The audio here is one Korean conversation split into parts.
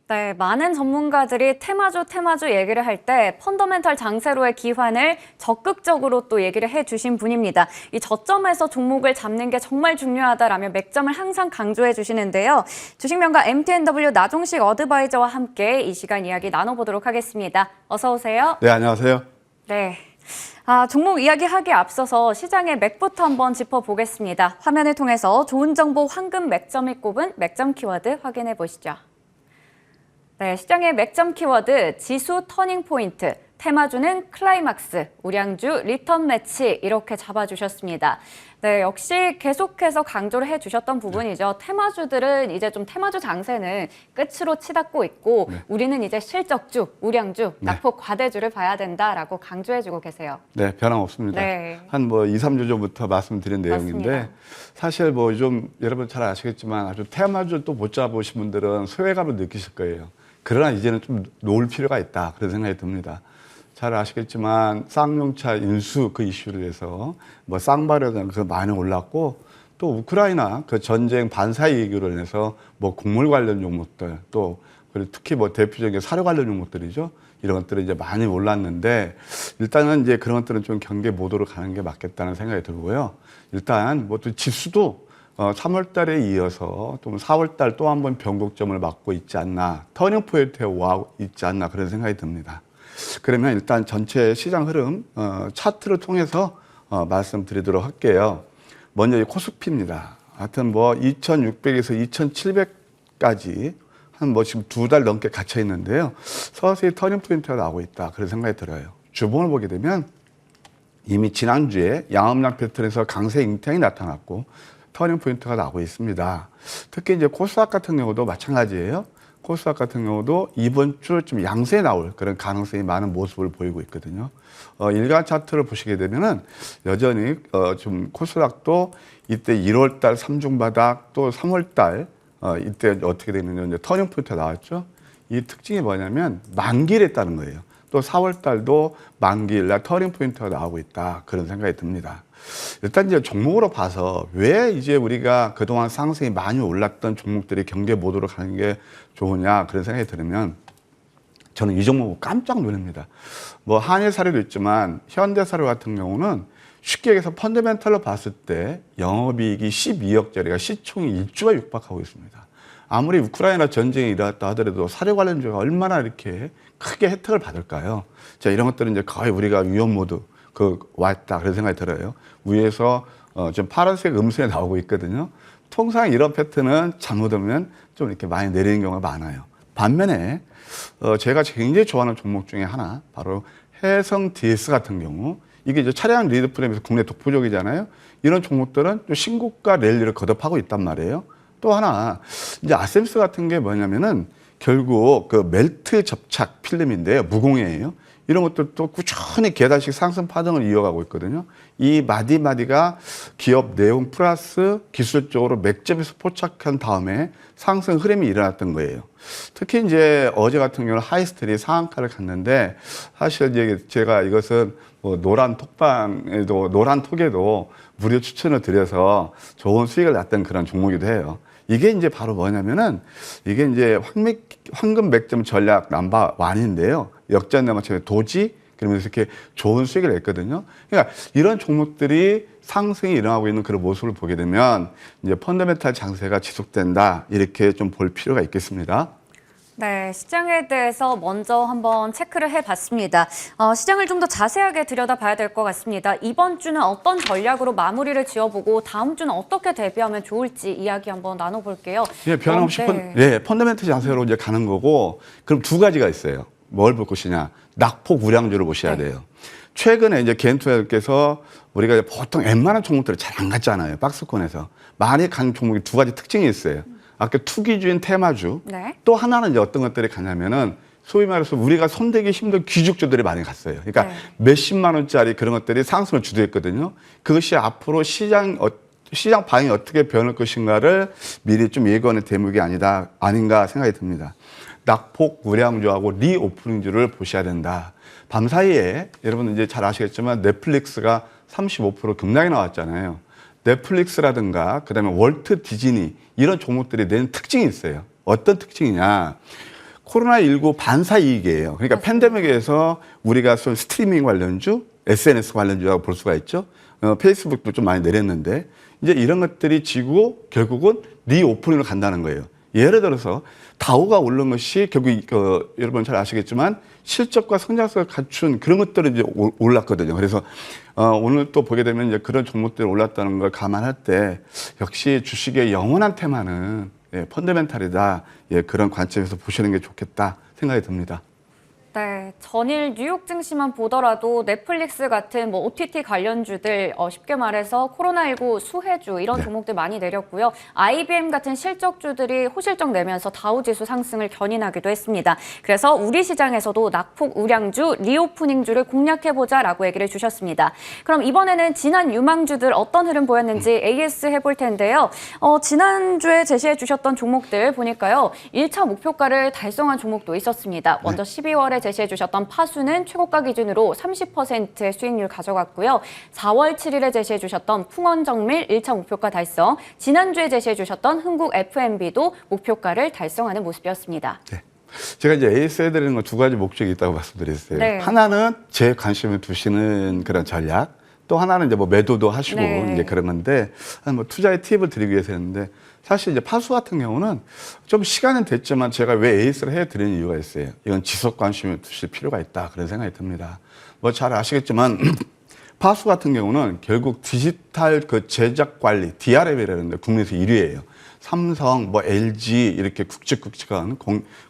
네, 많은 전문가들이 테마주 얘기를 할 때 펀더멘털 장세로의 기환을 적극적으로 또 얘기를 해주신 분입니다. 이 저점에서 종목을 잡는 게 정말 중요하다라며 맥점을 항상 강조해 주시는데요. 주식명가 MTNW 나종식 어드바이저와 함께 이 시간 이야기 나눠보도록 하겠습니다. 어서 오세요. 네, 안녕하세요. 네. 종목 이야기하기에 앞서서 시장의 맥부터 한번 짚어보겠습니다. 화면을 통해서 좋은 정보 황금 맥점이 꼽은 맥점 키워드 확인해 보시죠. 네, 시장의 맥점 키워드 지수 터닝 포인트, 테마주는 클라이막스, 우량주 리턴 매치 이렇게 잡아주셨습니다. 네, 역시 계속해서 강조를 해주셨던 부분이죠. 테마주들은 이제 좀 테마주 장세는 끝으로 치닫고 있고 우리는 이제 실적주, 우량주, 낙폭 과대주를 봐야 된다라고 강조해주고 계세요. 네, 변함없습니다. 네. 한 2, 3주 전부터 말씀드린 내용인데 맞습니다. 사실 좀 여러분 잘 아시겠지만 아주 테마주 또 못 잡으신 분들은 소외감을 느끼실 거예요. 그러나 이제는 좀 놓을 필요가 있다 그런 생각이 듭니다. 잘 아시겠지만 쌍용차 인수 그 이슈를 해서 쌍발효가 많이 올랐고 또 우크라이나 그 전쟁 반사 이익으로 인해서 곡물 관련 종목들 또 그리고 특히 대표적인 사료 관련 종목들이죠. 이런 것들이 이제 많이 올랐는데 일단은 이제 그런 것들은 좀 경계 모드로 가는 게 맞겠다는 생각이 들고요. 일단 또 지수도 3월 달에 이어서 또 4월 달 또 한 번 변곡점을 맞고 있지 않나, 터닝 포인트에 와 있지 않나 그런 생각이 듭니다. 그러면 일단 전체 시장 흐름 차트를 통해서 말씀드리도록 할게요. 먼저 이 코스피입니다. 하여튼 2,600에서 2,700까지 한 지금 2달 넘게 갇혀 있는데요. 서서히 터닝 포인트가 나오고 있다 그런 생각이 들어요. 주봉을 보게 되면 이미 지난주에 양음락 패턴에서 강세 잉태이 나타났고 터닝 포인트가 나오고 있습니다. 특히 이제 코스닥 같은 경우도 마찬가지예요. 코스닥 같은 경우도 이번 주 좀 양세 나올 그런 가능성이 많은 모습을 보이고 있거든요. 일간 차트를 보시게 되면은 여전히 좀 코스닥도 이때 1월 달 3중 바닥 또 3월 달 이때 어떻게 되느냐 이제 터닝 포인트가 나왔죠. 이 특징이 뭐냐면 만기를 했다는 거예요. 또 4월 달도 만기일 날 터닝 포인트가 나오고 있다 그런 생각이 듭니다. 일단 이제 종목으로 봐서 왜 이제 우리가 그동안 상승이 많이 올랐던 종목들이 경계 모드로 가는 게 좋으냐 그런 생각이 들으면 저는 이 종목은 깜짝 놀랍니다. 한일사료도 있지만 현대사료 같은 경우는 쉽게 얘기해서 펀더멘털로 봤을 때 영업이익이 12억짜리가 시총이 1조가 육박하고 있습니다. 아무리 우크라이나 전쟁이 일어났다 하더라도 사료 관련주가 얼마나 이렇게 크게 혜택을 받을까요? 자, 이런 것들은 이제 거의 우리가 위험 모드 왔다 그런 생각이 들어요. 위에서 좀 파란색 음선이 나오고 있거든요. 통상 이런 패턴은 잘못하면 좀 이렇게 많이 내리는 경우가 많아요. 반면에 제가 굉장히 좋아하는 종목 중에 하나 바로 해성 DS 같은 경우 이게 이제 차량 리드 프레임에서 국내 독보적이잖아요. 이런 종목들은 또 신고가 랠리를 거듭하고 있단 말이에요. 또 하나 이제 아셈스 같은 게 뭐냐면은 결국 그 멜트 접착 필름인데요. 무공해예요. 이런 것들도 꾸준히 계단식 상승 파동을 이어가고 있거든요. 이 마디마디가 기업 내용 플러스 기술적으로 맥점에서 포착한 다음에 상승 흐름이 일어났던 거예요. 특히 이제 어제 같은 경우는 하이스텔이 상한가를 갔는데 사실 이제 제가 이것은 노란 톡에도 무료 추천을 드려서 좋은 수익을 났던 그런 종목이기도 해요. 이게 이제 바로 뭐냐면은 이게 이제 황금 맥점 전략 넘버 1인데요. 역전내 맞춤에 도지 그러면서 이렇게 좋은 수익을 냈거든요. 그러니까 이런 종목들이 상승이 일어나고 있는 그런 모습을 보게 되면 이제 펀더멘탈 장세가 지속된다 이렇게 좀 볼 필요가 있겠습니다. 네, 시장에 대해서 먼저 한번 체크를 해봤습니다. 시장을 좀 더 자세하게 들여다봐야 될 것 같습니다. 이번 주는 어떤 전략으로 마무리를 지어보고 다음 주는 어떻게 대비하면 좋을지 이야기 한번 나눠볼게요. 예, 변함없이 펀더멘털 장세로 이제 가는 거고 그럼 두 가지가 있어요. 뭘 볼 것이냐, 낙폭 우량주를 보셔야 돼요. 최근에 이제 개인투자자께서 우리가 보통 웬만한 종목들을 잘 안 갔잖아요. 박스권에서 많이 간 종목이 두 가지 특징이 있어요. 아까 투기주인 테마주. 또 하나는 이제 어떤 것들이 가냐면은 소위 말해서 우리가 손대기 힘든 귀죽주들이 많이 갔어요. 그러니까 몇십만 원짜리 그런 것들이 상승을 주도했거든요. 그것이 앞으로 시장 반응이 어떻게 변할 것인가를 미리 좀 예고하는 대목이 아닌가 생각이 듭니다. 낙폭 우량주하고 리오프닝주를 보셔야 된다. 밤사이에 여러분 이제 잘 아시겠지만 넷플릭스가 35% 급락이 나왔잖아요. 넷플릭스라든가 그다음에 월트 디즈니 이런 종목들이 내는 특징이 있어요. 어떤 특징이냐? 코로나19 반사 이익이에요. 그러니까 팬데믹에서 우리가 쏜 스트리밍 관련주, SNS 관련주라고 볼 수가 있죠. 페이스북도 좀 많이 내렸는데 이제 이런 것들이 지고 결국은 리오프닝으로 간다는 거예요. 예를 들어서 다우가 오른 것이 결국 여러분 잘 아시겠지만 실적과 성장성을 갖춘 그런 것들은 이제 올랐거든요. 그래서 오늘 또 보게 되면 이제 그런 종목들이 올랐다는 걸 감안할 때 역시 주식의 영원한 테마는 펀더멘탈이다. 그런 관점에서 보시는 게 좋겠다 생각이 듭니다. 네, 전일 뉴욕 증시만 보더라도 넷플릭스 같은 뭐 OTT 관련주들 쉽게 말해서 코로나19 수혜주 이런 종목들 많이 내렸고요. IBM 같은 실적주들이 호실적 내면서 다우지수 상승을 견인하기도 했습니다. 그래서 우리 시장에서도 낙폭 우량주, 리오프닝주를 공략해보자라고 얘기를 주셨습니다. 그럼 이번에는 지난 유망주들 어떤 흐름 보였는지 AS 해볼 텐데요. 지난주에 제시해 주셨던 종목들 보니까요. 1차 목표가를 달성한 종목도 있었습니다. 먼저 12월에 제시해 주셨던 파수는 최고가 기준으로 30%의 수익률 가져갔고요. 4월 7일에 제시해 주셨던 풍원정밀 1차 목표가 달성, 지난주에 제시해 주셨던 흥국 F&B도 목표가를 달성하는 모습이었습니다. 네. 제가 이제 AS 해드리는 건 두 가지 목적이 있다고 말씀드렸어요. 네. 하나는 제 관심을 두시는 그런 전략, 또 하나는 이제 뭐 매도도 하시고 이제 그런 건데, 뭐 투자의 팁을 드리기 위해서 했는데, 사실 이제 파수 같은 경우는 좀 시간은 됐지만 제가 왜 AS를 해드리는 이유가 있어요. 이건 지속 관심을 두실 필요가 있다. 그런 생각이 듭니다. 뭐 잘 아시겠지만, 파수 같은 경우는 결국 디지털 그 제작 관리, DRM이라는 데 국내에서 1위예요. 삼성, 뭐 LG 이렇게 굵직굵직한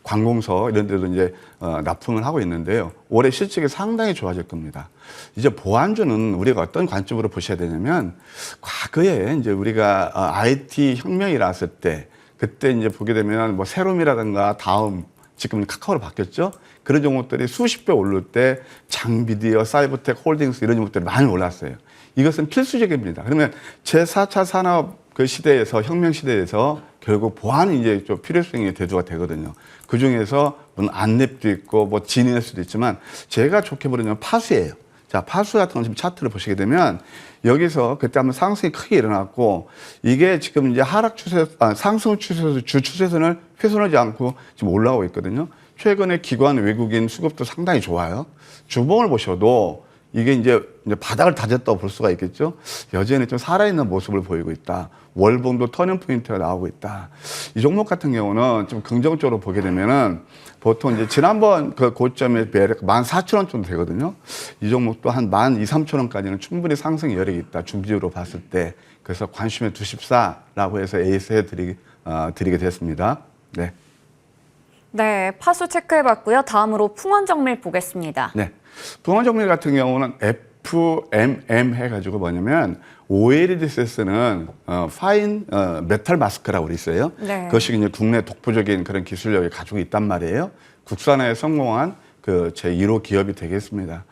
관공서 이런 데도 이제 납품을 하고 있는데요. 올해 실적이 상당히 좋아질 겁니다. 이제 보안주는 우리가 어떤 관점으로 보셔야 되냐면 과거에 이제 우리가 IT 혁명이 일어났을 때 그때 이제 보게 되면 뭐 세롬이라든가 다음 지금 카카오로 바뀌었죠. 그런 종목들이 수십 배 오를 때 장비디어, 사이버텍, 홀딩스 이런 종목들이 많이 올랐어요. 이것은 필수적입니다. 그러면 제4차 산업 그 시대에서 혁명 시대에서 결국 보안이 이제 좀 필요성이 대두가 되거든요. 그 중에서 물론 안랩도 있고 뭐 지니어스도 있지만 제가 좋게 보는 파수예요. 자, 파수 같은 건 지금 차트를 보시게 되면 여기서 그때 한번 상승이 크게 일어났고 이게 지금 이제 하락 추세, 상승 추세에서 주 추세선을 훼손하지 않고 지금 올라오고 있거든요. 최근에 기관 외국인 수급도 상당히 좋아요. 주봉을 보셔도 이게 이제 바닥을 다졌다고 볼 수가 있겠죠. 여전히 좀 살아있는 모습을 보이고 있다. 월봉도 터닝 포인트가 나오고 있다. 이 종목 같은 경우는 좀 긍정적으로 보게 되면은 보통 이제 지난번 그 고점의 배력 14,000원 정도 되거든요. 이 종목도 한 12,000~13,000원까지는 충분히 상승 여력이 있다. 중지로 봤을 때. 그래서 관심에 두십사라고 해서 AS 드리게 됐습니다. 네. 네, 파수 체크해봤고요. 다음으로 풍원정밀 보겠습니다. 네. 풍원정밀 같은 경우는 FMM 해가지고 뭐냐면 OLED에 쓰는 파인 메탈 마스크라고 그랬어요. 네. 그것이 이제 국내 독보적인 그런 기술력을 가지고 있단 말이에요. 국산화에 성공한 그 제1호 기업이 되겠습니다.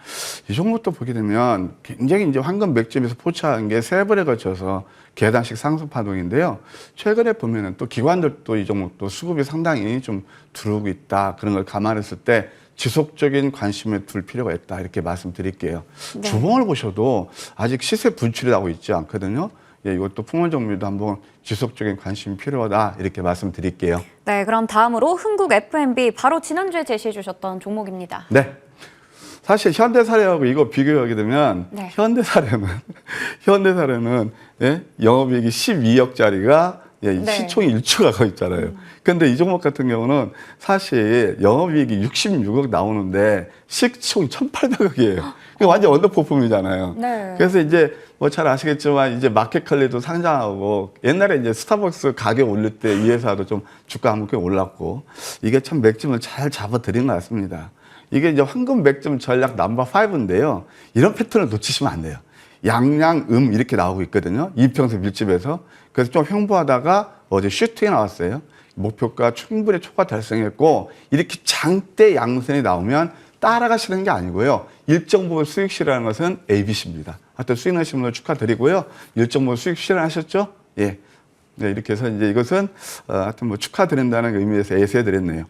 이 종목도 보게 되면 굉장히 이제 황금 맥점에서 포착한 게 세 번에 걸쳐서 계단식 상승 파동인데요. 최근에 보면은 또 기관들도 이 종목도 수급이 상당히 좀 들어오고 있다. 그런 걸 감안했을 때 지속적인 관심을 둘 필요가 있다. 이렇게 말씀드릴게요. 네. 주봉을 보셔도 아직 시세 분출이 나오고 있지 않거든요. 예, 이것도 풍원정밀도 한번 지속적인 관심이 필요하다. 이렇게 말씀드릴게요. 네, 그럼 다음으로 흥국 F&B 바로 지난주에 제시해 주셨던 종목입니다. 네. 사실 현대사례하고 이거 비교하게 되면 네. 현대사례는 예? 영업이익이 12억짜리가 예, 네. 시총이 1조 가고 있잖아요. 근데 이 종목 같은 경우는 사실 영업이익이 66억 나오는데 시총이 1,800억이에요. 완전 언더퍼폼이잖아요. 네. 그래서 이제 뭐 잘 아시겠지만 이제 마켓컬리도 상장하고 옛날에 이제 스타벅스 가격 올릴 때 이 회사도 좀 주가 한번 꽤 올랐고 이게 참 맥점을 잘 잡아드린 것 같습니다. 이게 이제 황금 맥점 전략 넘버 5인데요. 이런 패턴을 놓치시면 안 돼요. 양양, 이렇게 나오고 있거든요. 이평선 밀집에서. 그래서 좀 횡보하다가 어제 슈팅이 나왔어요. 목표가 충분히 초과 달성했고 이렇게 장대 양선이 나오면 따라가시는 게 아니고요. 일정 부분 수익 실현하는 것은 ABC입니다. 하여튼 수익 나신 분들 축하드리고요. 일정 부분 수익 실현하셨죠? 예. 네, 이렇게 해서 이제 이것은 하여튼 뭐 축하드린다는 의미에서 AS 해드렸네요.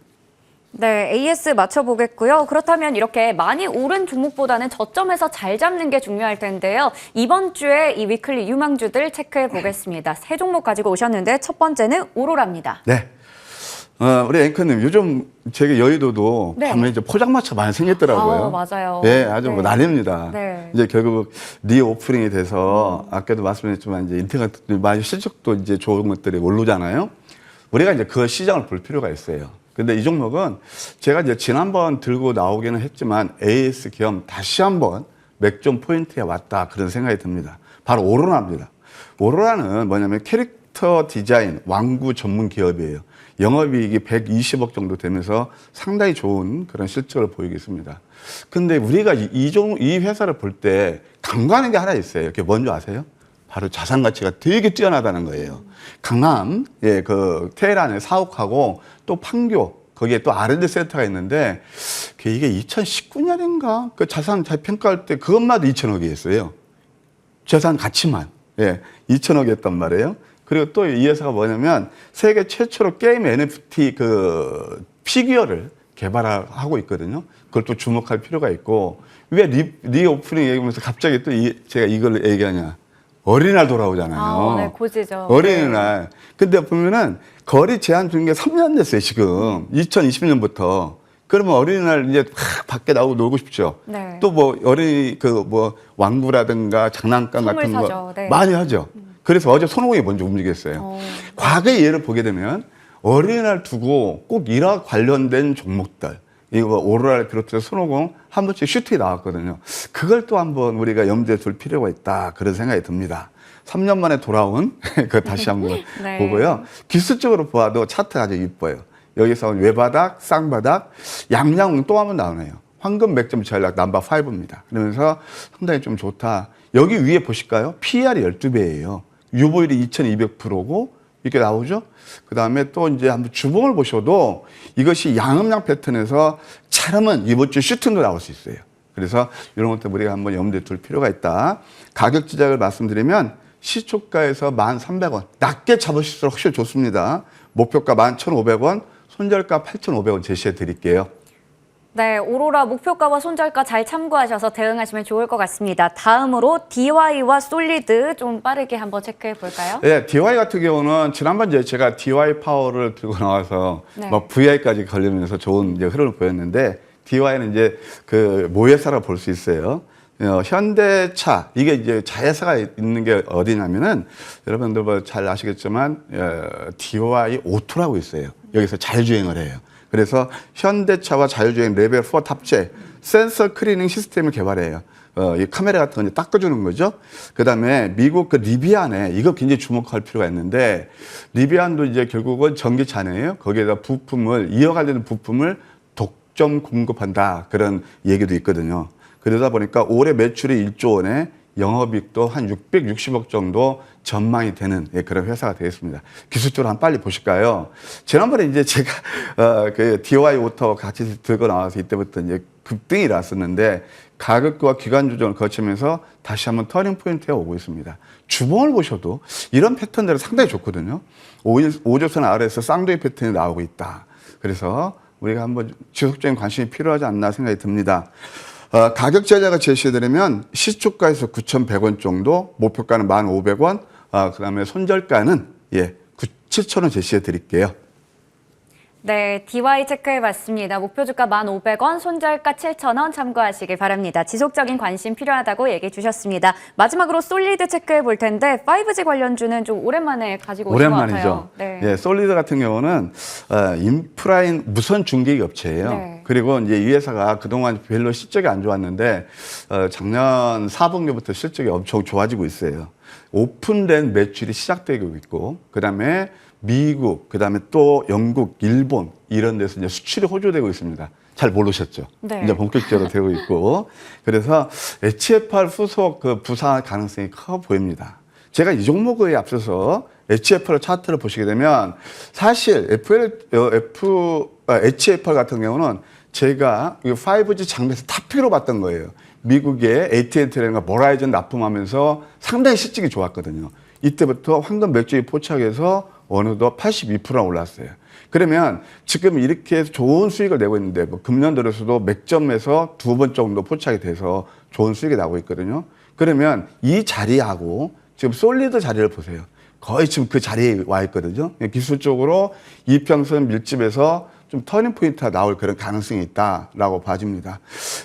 네, AS 맞춰보겠고요. 그렇다면 이렇게 많이 오른 종목보다는 저점에서 잘 잡는 게 중요할 텐데요. 이번 주에 이 위클리 유망주들 체크해 보겠습니다. 세 종목 가지고 오셨는데 첫 번째는 오로라입니다. 네. 우리 앵커님, 요즘 제가 여의도도 네. 밤에 이제 포장마차 많이 생겼더라고요. 맞아요. 네, 아주 뭐 네. 난립니다. 네. 이제 결국 리오프닝이 돼서 아까도 말씀드렸지만 이제 인터넷 많이 실적도 이제 좋은 것들이 오르잖아요. 우리가 이제 그 시장을 볼 필요가 있어요. 근데 이 종목은 제가 이제 지난번 들고 나오기는 했지만 AS 겸 다시 한번 맥점 포인트에 왔다 그런 생각이 듭니다. 바로 오로라입니다. 오로라는 뭐냐면 캐릭터 디자인 완구 전문 기업이에요. 영업이익이 120억 정도 되면서 상당히 좋은 그런 실적을 보이고 있습니다. 근데 우리가 이 회사를 볼 때 간과하는 게 하나 있어요. 그게 뭔지 아세요? 바로 자산 가치가 되게 뛰어나다는 거예요. 강남, 예, 그 테헤란에 사옥하고 또 판교, 거기에 또 R&D 센터가 있는데 이게 2019년인가? 그 자산 평가할 때 그것마다 2천억이었어요. 자산 가치만. 예, 2천억이었단 말이에요. 그리고 또 이 회사가 뭐냐면 세계 최초로 게임 NFT 그 피규어를 개발하고 있거든요. 그걸 또 주목할 필요가 있고 왜 리오프닝 얘기하면서 갑자기 또 제가 이걸 얘기하냐. 어린이날 돌아오잖아요. 네, 고지죠. 어린이날. 근데 보면은 거리 제한 준 게 3년 됐어요, 지금. 2020년부터. 그러면 어린이날 이제 막 밖에 나오고 놀고 싶죠. 네. 또 뭐 어린이 그 뭐 왕구라든가 장난감 선물 같은 사죠. 거 네. 많이 하죠. 그래서 어제 손오공이 먼저 움직였어요. 과거의 예를 보게 되면 어린이날 두고 꼭 이와 관련된 종목들, 이거 뭐 오로라를 비롯해서 손오공 한 번씩 슈팅이 나왔거든요. 그걸 또 한번 우리가 염두에 둘 필요가 있다 그런 생각이 듭니다. 3년 만에 돌아온 그 다시 한번 네. 보고요. 기술적으로 보아도 차트가 아주 이뻐요. 여기서 외바닥, 쌍바닥, 양양은 또 한 번 나오네요. 황금 맥점 전략 넘버 5입니다. 그러면서 상당히 좀 좋다. 여기 위에 보실까요? PER이 12배예요. 유보율이 2200%고 이렇게 나오죠. 그 다음에 또 이제 한번 주봉을 보셔도 이것이 양음양 패턴에서 차름은 이번 주 슈팅도 나올 수 있어요. 그래서 이런 것도 우리가 한번 염두에 둘 필요가 있다. 가격 지적을 말씀드리면 시초가에서 1,300원. 낮게 잡으실수록 훨씬 좋습니다. 목표가 11,500원, 손절가 8,500원 제시해 드릴게요. 네, 오로라 목표가와 손절가 잘 참고하셔서 대응하시면 좋을 것 같습니다. 다음으로 DY와 솔리드 좀 빠르게 한번 체크해 볼까요? 네, DY 같은 경우는 지난번 제가 DY 파워를 들고 나와서 네. 뭐 VI까지 걸리면서 좋은 이제 흐름을 보였는데 DY는 이제 그 모회사라고 볼 수 있어요. 현대차 이게 이제 자회사가 있는 게 어디냐면은 여러분들 뭐 잘 아시겠지만 DY 오토라고 있어요. 여기서 자율주행을 해요. 그래서 현대차와 자율주행 레벨 4 탑재 센서 클리닝 시스템을 개발해요. 이 카메라 같은 거 이제 닦아주는 거죠. 그 다음에 미국 그 리비안에 이거 굉장히 주목할 필요가 있는데 리비안도 이제 결국은 전기차네요. 거기에다 부품을 이어가려는 부품을 독점 공급한다 그런 얘기도 있거든요. 그러다 보니까 올해 매출이 1조 원에 영업이익도 한 660억 정도 전망이 되는 그런 회사가 되겠습니다. 기술적으로 한번 빨리 보실까요? 지난번에 이제 제가 그 DY 오토 같이 들고 나와서 이때부터 이제 급등이 났었는데 가격과 기간 조정을 거치면서 다시 한번 터닝 포인트에 오고 있습니다. 주봉을 보셔도 이런 패턴들은 상당히 좋거든요. 5조선 아래에서 쌍둥이 패턴이 나오고 있다. 그래서 우리가 한번 지속적인 관심이 필요하지 않나 생각이 듭니다. 가격 제작을 제시해드리면 시초가에서 9,100원 정도, 목표가는 1,500원, 그 다음에 손절가는 7,000원 제시해드릴게요. 네, DY 체크해봤습니다. 목표주가 1,500원, 손절가 7,000원 참고하시길 바랍니다. 지속적인 관심 필요하다고 얘기해 주셨습니다. 마지막으로 솔리드 체크해 볼 텐데 5G 관련주는 좀 오랜만에 가지고 오신 것 같아요. 오랜만이죠. 네. 예, 솔리드 같은 경우는 인프라인 무선 중계기 업체예요. 네. 그리고 이제 이 회사가 그동안 별로 실적이 안 좋았는데 작년 4분기부터 실적이 엄청 좋아지고 있어요. 오픈된 매출이 시작되고 있고 그다음에 미국, 그다음에 또 영국, 일본 이런 데서 이제 수출이 호조되고 있습니다. 잘 모르셨죠? 네. 이제 본격적으로 되고 있고 그래서 HFR 후속 그 부상 가능성이 커 보입니다. 제가 이 종목에 앞서서 HFR 차트를 보시게 되면 사실 HFR 같은 경우는 제가 5G 장비에서 탑피로 봤던 거예요. 미국의 AT&T라든가 모라이전 납품하면서 상당히 실적이 좋았거든요. 이때부터 황금 맥주에 포착해서 어느덧 82%나 올랐어요. 그러면 지금 이렇게 좋은 수익을 내고 있는데 뭐 금년 들어서도 맥점에서 2번 정도 포착이 돼서 좋은 수익이 나고 있거든요. 그러면 이 자리하고 지금 솔리드 자리를 보세요. 거의 지금 그 자리에 와 있거든요. 기술적으로 이평선 밀집에서 좀 터닝 포인트가 나올 그런 가능성이 있다라고 봐집니다.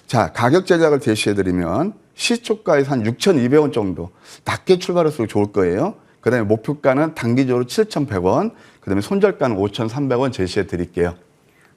자, 가격 제작을 제시해드리면 시초가에서 한 6,200원 정도 낮게 출발할수록 좋을 거예요. 그다음에 목표가는 단기적으로 7,100원, 그다음에 손절가는 5,300원 제시해 드릴게요.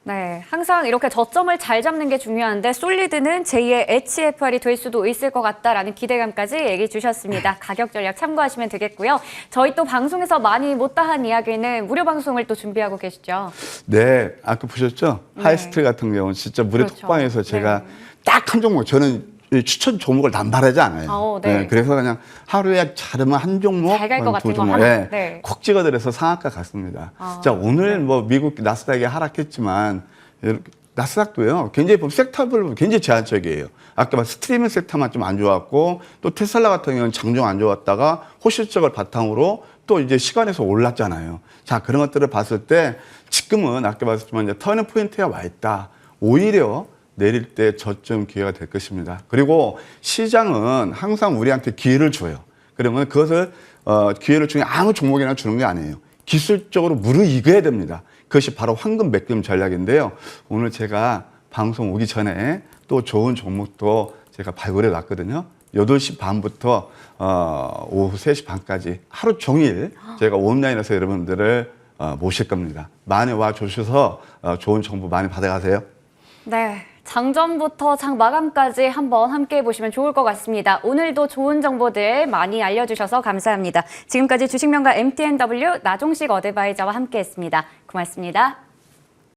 네, 항상 이렇게 저점을 잘 잡는 게 중요한데 솔리드는 제2의 HFR이 될 수도 있을 것 같다라는 기대감까지 얘기 주셨습니다. 가격 전략 참고하시면 되겠고요. 저희 또 방송에서 많이 못다한 이야기는 무료 방송을 또 준비하고 계시죠. 네, 아까 보셨죠? 네. 하이스트 같은 경우는 진짜 무료 그렇죠. 톡방에서 제가 네. 딱 한 종목, 저는 추천 종목을 남발하지 않아요. 네. 그래서 그냥 하루에 잘하면 한 종목, 잘 갈 것 같은 두 거 종목, 하나. 네. 콕 찍어드려서 상한가 갔습니다. 자, 오늘 뭐 미국 나스닥이 하락했지만 이렇게 나스닥도요, 굉장히 보면 섹터별로 굉장히 제한적이에요. 아까 말 스트리밍 섹터만 좀 안 좋았고, 또 테슬라 같은 경우는 장중 안 좋았다가 호실적을 바탕으로 또 이제 시간에서 올랐잖아요. 자, 그런 것들을 봤을 때 지금은 아까 말했지만 이제 터닝 포인트에 와 있다. 오히려 내릴 때 저점 기회가 될 것입니다. 그리고 시장은 항상 우리한테 기회를 줘요. 그러면 그것을 기회를 주는 아무 종목이나 주는 게 아니에요. 기술적으로 무르익어야 됩니다. 그것이 바로 황금 매금 전략인데요. 오늘 제가 방송 오기 전에 또 좋은 종목도 제가 발굴해 놨거든요. 8시 반부터 오후 3시 반까지 하루 종일 제가 온라인에서 여러분들을 모실 겁니다. 많이 와 주셔서 좋은 정보 많이 받아가세요. 네, 장전부터 장 마감까지 한번 함께 해보시면 좋을 것 같습니다. 오늘도 좋은 정보들 많이 알려주셔서 감사합니다. 지금까지 주식명가 MTNW 나종식 어드바이저와 함께했습니다. 고맙습니다.